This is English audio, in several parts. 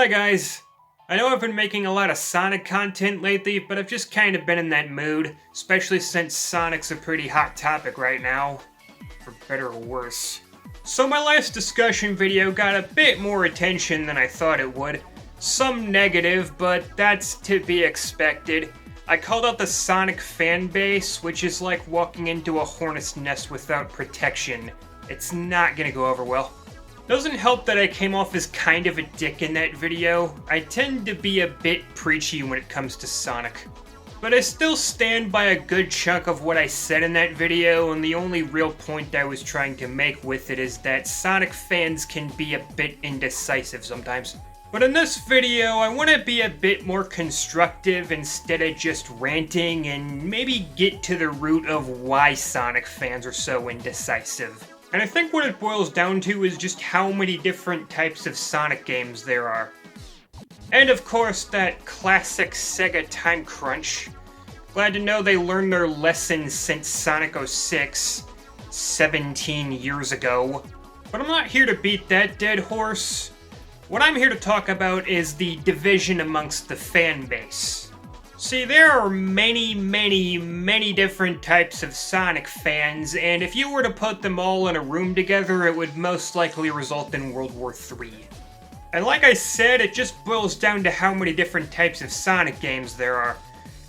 Hi guys! I know I've been making a lot of Sonic content lately, but I've just kind of been in that mood, especially since Sonic's a pretty hot topic right now, for better or worse. So my last discussion video got a bit more attention than I thought it would. Some negative, but that's to be expected. I called out the Sonic fanbase, which is like walking into a hornet's nest without protection. It's not gonna go over well. Doesn't help that I came off as kind of a dick in that video. I tend to be a bit preachy when it comes to Sonic. But I still stand by a good chunk of what I said in that video, and the only real point I was trying to make with it is that Sonic fans can be a bit indecisive sometimes. But in this video, I want to be a bit more constructive instead of just ranting and maybe get to the root of why Sonic fans are so indecisive. And I think what it boils down to is just how many different types of Sonic games there are. And of course, that classic Sega time crunch. Glad to know they learned their lessons since Sonic 06, 17 years ago. But I'm not here to beat that dead horse. What I'm here to talk about is the division amongst the fan base. See, there are many different types of Sonic fans, and if you were to put them all in a room together, it would most likely result in World War III. And like I said, it just boils down to how many different types of Sonic games there are.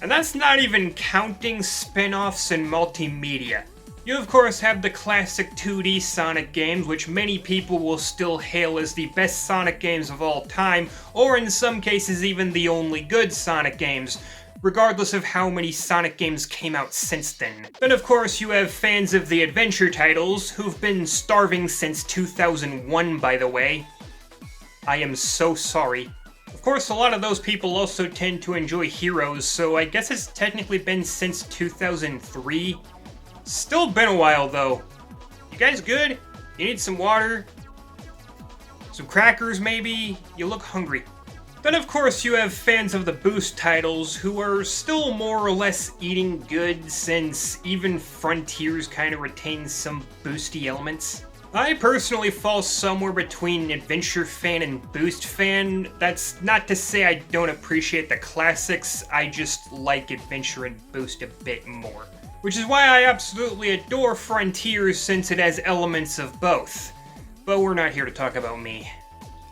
And that's not even counting spin-offs and multimedia. You of course have the classic 2D Sonic games, which many people will still hail as the best Sonic games of all time, or in some cases even the only good Sonic games, regardless of how many Sonic games came out since then. Then of course you have fans of the adventure titles, who've been starving since 2001 by the way. I am so sorry. Of course a lot of those people also tend to enjoy Heroes, so I guess it's technically been since 2003. Still been a while though. You guys good? You need some water? Some crackers maybe? You look hungry. Then of course you have fans of the Boost titles who are still more or less eating good since even Frontiers kind of retains some boosty elements. I personally fall somewhere between Adventure fan and Boost fan. That's not to say I don't appreciate the classics, I just like Adventure and Boost a bit more. Which is why I absolutely adore Frontiers since it has elements of both. But we're not here to talk about me.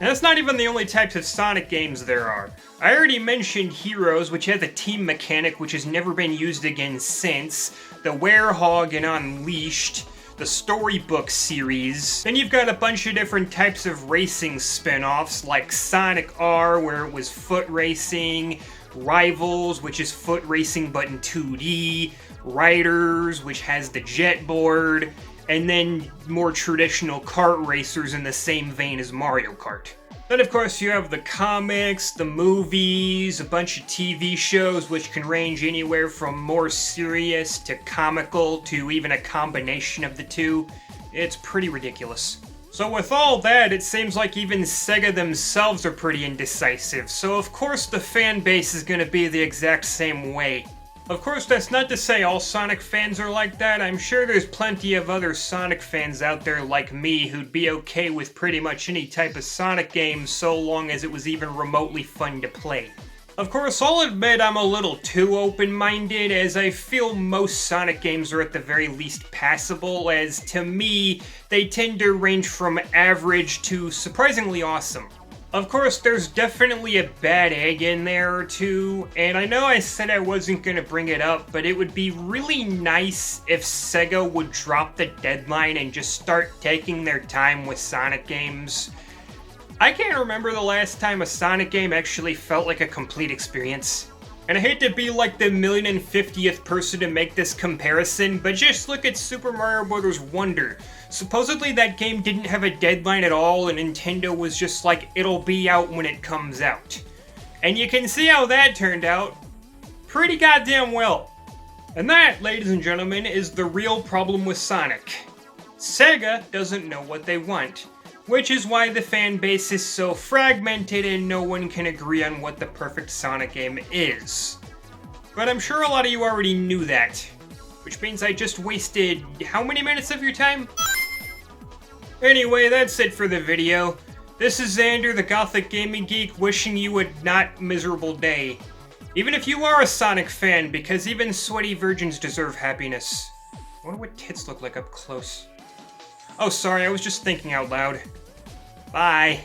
And that's not even the only types of Sonic games there are. I already mentioned Heroes, which has a team mechanic which has never been used again since, the Werehog and Unleashed, the Storybook series. Then you've got a bunch of different types of racing spin-offs, like Sonic R, where it was foot racing, Rivals, which is foot racing but in 2D, Riders, which has the jet board, and then more traditional kart racers in the same vein as Mario Kart. Then of course you have the comics, the movies, a bunch of TV shows which can range anywhere from more serious to comical to even a combination of the two. It's pretty ridiculous. So with all that, it seems like even Sega themselves are pretty indecisive, so of course the fan base is gonna be the exact same way. Of course, that's not to say all Sonic fans are like that. I'm sure there's plenty of other Sonic fans out there like me who'd be okay with pretty much any type of Sonic game so long as it was even remotely fun to play. Of course, I'll admit I'm a little too open-minded, as I feel most Sonic games are at the very least passable, as to me, they tend to range from average to surprisingly awesome. Of course, there's definitely a bad egg in there or two, and I know I said I wasn't gonna bring it up, but it would be really nice if Sega would drop the deadline and just start taking their time with Sonic games. I can't remember the last time a Sonic game actually felt like a complete experience. And I hate to be like the 1,050th person to make this comparison, but just look at Super Mario Bros. Wonder. Supposedly that game didn't have a deadline at all, and Nintendo was just like, it'll be out when it comes out. And you can see how that turned out. Pretty goddamn well. And that, ladies and gentlemen, is the real problem with Sonic. Sega doesn't know what they want. Which is why the fan base is so fragmented and no one can agree on what the perfect Sonic game is. But I'm sure a lot of you already knew that. Which means I just wasted how many minutes of your time? Anyway, that's it for the video. This is Xander, the Gothic Gaming Geek, wishing you a not miserable day. Even if you are a Sonic fan, because even sweaty virgins deserve happiness. I wonder what tits look like up close. Oh, sorry, I was just thinking out loud. Bye.